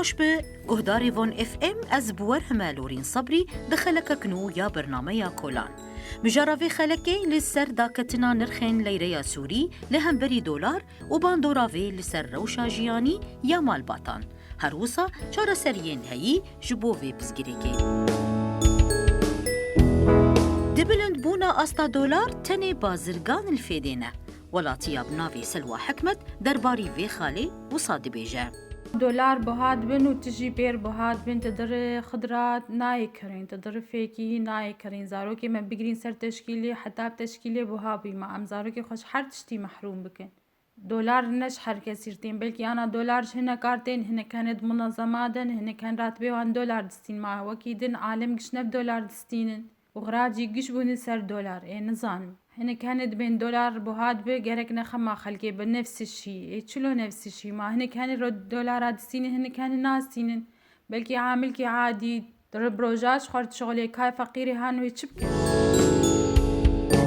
خوش به گهداری وان اف ام از بور همالورین صبری دخلک کنو یا برنامه کولان. مجاراوی خلکی لسر داکتنا نرخین لیره سوری لهم بری دولار و باندوراوی لسر روشا جیانی یا مال باتان. هر وصا چارا سریین هایی جبووی بزگیریکی. دبلند بونا استا دولار تنه بازرگان الفیدینه. ولاتیا بناوی سلوا حکمت درباری وی خالی وصاد بیجه. دولار بهاد بن و تجی بیر بهاد بن تدر خضرات نای کرین تدر فیکی نای کرین زارو که من بگرین سر تشکیلی حتی تشکیلی بها بیما ام زارو که خوش هر تشتی محروم بکن دولار نش هر کسیرتین بلکه انا دولار هنا کارتين هنا كانت منظمات هنا كان راتبه وان دولار دستين ما هو كيدن عالم قشنب دولار دستين وغراجي قش بون سر دولار اي نظام هنا كانت بين دولار بهاد بقرك نخما خلقي بنفس الشيء شلو نفس الشيء ما هنا كان رد دولار دستين هنا كان ناس تين بلكي عامل كي عادي ضرب روجاش خرط شغلي كاي فقيري هانو يتشبك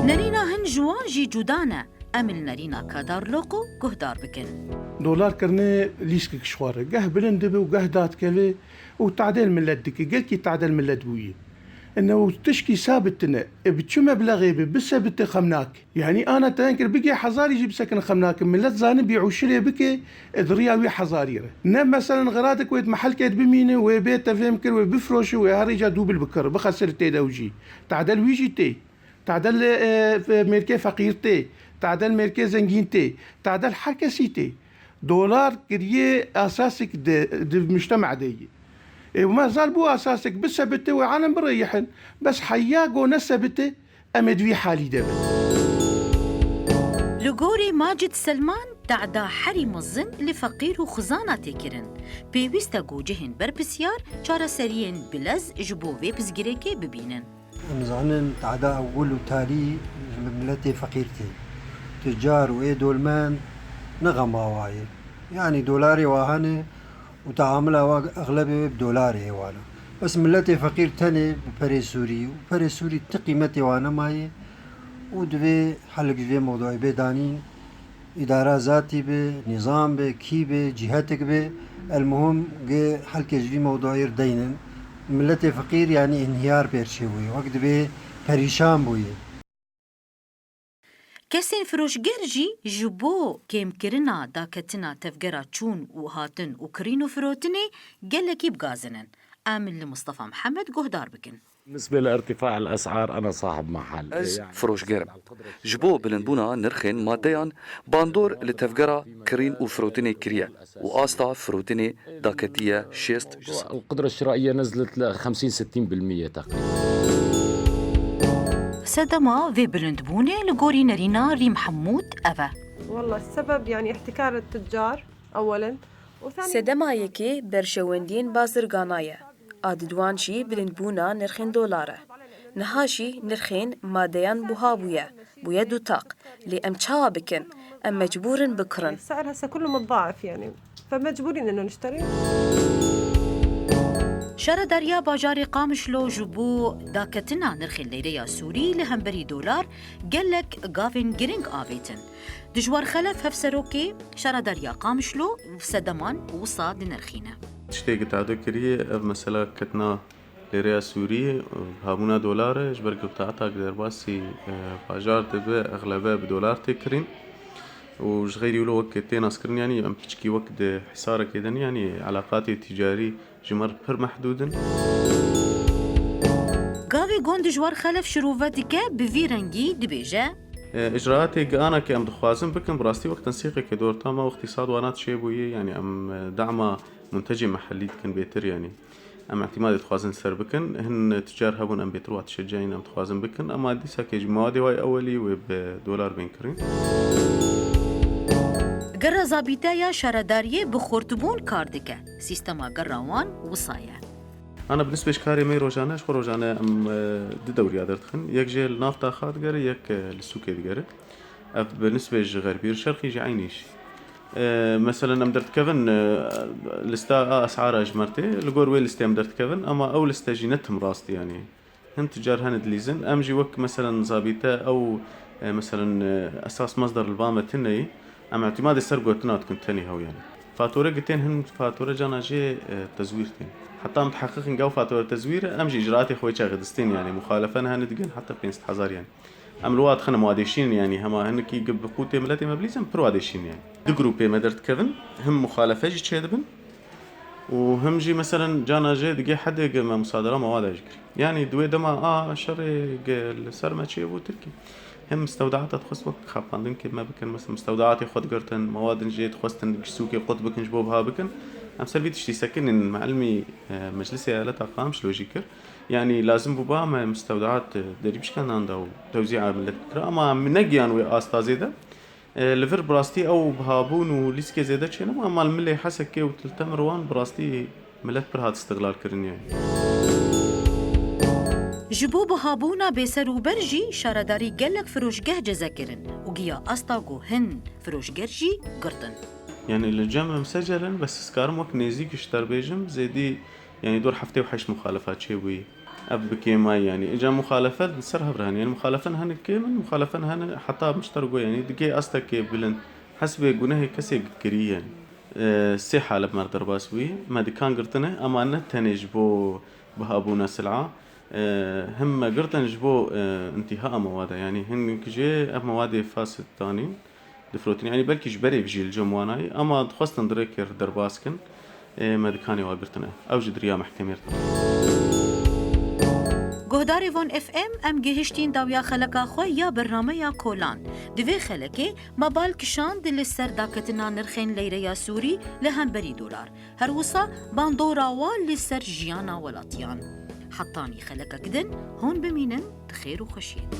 نرينا هن جوان جي جودانا امل نرينا كادار لوكو گهدار بكن دولار كرني ليشك شوار قه بلند بي وقه دات كلي وتعديل ملت دكي قال كي تعديل ملت بويه انه تشكي ثابتنا بتشو مبلغي بس خمناك يعني انا تنكر بقي حزاري يجيب سكن خمناك ملت زاني بيعوشلي بكي درياوي حزاريره نم مثلا غراتك ويت محل كيت بمينه وبيت فهمكر وبفروش وهرجا دوب البكر بخسر تي دوجي تعدل ويجي تي تعدل ميركي فقيرتي تعدل ميركي زنجينتي تعدل حركسيتي دولار كريه اساسك المجتمع دي وما زال بو اساسك بثبته وعالم بريحن بس حياقو نثبته امد في حالي دابا لغوري ماجد سلمان تعدا حريم الظن لفقير وخزانة تكرن بيويستا جهن بربسيار چارا سريين بلز جبووي بزگريكي ببينن مزعنن تعدا اول وتالي ملتي فقيرتي تجار وايه دولمان نغما واي يعني دولاري واهنه وتعاملها أغلبية بدولاري وانا بس ملتي فقير تاني ببري سوري وبري سوري تقيمتي وانا ماي ودبي حلق في موضوعي بدانين إدارة ذاتي بنظام بكي بجهاتك المهم حلق في موضوعي ردينن ملتي فقير يعني انهيار بيرشيوي وقت بي پريشان بوي کسین فروشگرجی جبو کم کرنا داکتنا تفجرا چون و هاتن و کرین و فروتنی گلکی بغازنن آمل لمصطفى محمد گهدار بکن بالنسبة لارتفاع الأسعار أنا صاحب محل از فروشگر جبو بلنبونا نرخين ماديا باندور لتفجرا كرين وفروتيني كريا وآستا فروتيني داكتية شيست جسد القدرة الشرائية نزلت ل 50-60% تقريبا سدما في بلندبوني لغوري نرينا ريم حمود أفا والله السبب يعني احتكار التجار أولاً وثانياً سدما يكي برشوندين بازرگانايا آددوانشي بلندبونا نرخين دولاره نهاشي نرخين ماديان بوهابويا بويا دوتاق لأم بكن أم مجبورن بكرن السعر هسه كله متضاعف يعني فمجبورين إنه نشتري شر دریا باجاری قامشلو جبو داکتنا نرخ لیره سوری لهم بری دولار گلک گاوین گرینگ آویتن دجوار خلف هفسروکی شر دریا قامشلو وسدمان وصاد نرخینه تشتيق تعدو كريه مثلا كتنا ليريا سوري هامونا دولار جبر قطعتها قدر باسي باجار تبع اغلبها بدولار تكرين وغير يقولوا وقتين اسكرين يعني ام بتشكي وقت حصارك كده يعني علاقاتي التجاري جمر بر محدودا قاوي قون دجوار خلف شروفاتك بفيرنجي دبيجة اجراءاتي انا كأم دخوازم بكم براستي وقت تنسيقي كدور تاما واقتصاد وانات شيبوية يعني ام دعم منتجي محلي كان بيتر يعني ام اعتماد دخوازن سر بكن هن تجار هبون ام بيتروات تشجعين ام دخوازن بكن اما دي ساكيج موادي واي اولي وبدولار بينكرين قرر زابيتايا شارداريه بخورتبون كاردكه سيستما قراوان وصايا انا بالنسبه لشكاري مي روجانا شخو روجانا ام دي دوري ادرتخن يك جيل نافتا خاد غير يك للسوكي غير بالنسبه للغربي الشرقي جي عينيش مثلا ام درت كفن لستا اسعار اجمرتي لغور ويل استيم درت كفن اما اول استاجينتهم راستي يعني هم تجار هند ليزن امجي وك مثلا زابيتا او مثلا اساس مصدر البامه تني ام اعتماد السرقه تنات كنت تاني هو يعني فاتورة قتين هن فاتورة جانا جي تزويرتين حتى متحقق نقاو فاتورة تزوير أمجي إجراءاتي خوي غدستين يعني مخالفة هندقن حتى 5,000 يعني أم الواد خنا مواديشين يعني هما هنكي قب قوتي ملاتي مبليزم برواديشين يعني دو جروبي ما درت كذن هم مخالفة جي تشيدبن وهم جي مثلا جانا جي دقي حد ما مصادرة مواد أجري يعني دوي دما شري السر ما تشي أبو تركي هم مستودعات تخص وقت خاباندن كي ما بكن مثلا مستودعات ياخد قرتن مواد نجي تخصتن سوقي قط بكن جبوبها بكن ام سلبيت تشتي سكن ان معلمي مجلسي آلات قامش لوجيكر يعني لازم بوبا ما مستودعات دريبش كان عنده توزيع من الفكرة اما منقيان وي استا زيده لفر براستي او بهابون وليسكي زيده شنو اما الملي حسكي وتلتمروان براستي ملت برهات استغلال كرن يعني جبو بهابونا بسر وبرجي شارداري قلق فروشگه جزاكرن وقيا أستاقو هن فروشگرجي قرطن يعني الجمع مسجلا بس سكارم وقت نيزيك اشتر بيجم زيدي يعني دور حفتي وحش مخالفات شوي أب بكيماي يعني إجا مخالفات نسرها برهن يعني مخالفن هن كيمن مخالفن هن حتى مشترقوا يعني دقي أستاكي بلن حسب جناه كسي قري يعني سي حالة بمردر باسوي ما دي كان قرطنه أما أنه تنج بو بهابونا سلعة هم قرطن جبو انتهاء مواد يعني هن كجي مواد فاسد تاني دفروتين يعني بلكي جبري بجي الجمواناي اما تخصتن دريكر درباسكن ما دكاني واقرتنا او جدريا محكمه گهداری وان اف ام گهشتین داویا خلقا خو یا برنامه یا کولان دوی خلقه مبال کشان دل سر داکتنا نرخین لیره یا سوری لهم بری دولار هر وسا باندورا وال لسر جیانا ولاتیان حطاني خلقك دن هون بمينن تخير وخشيت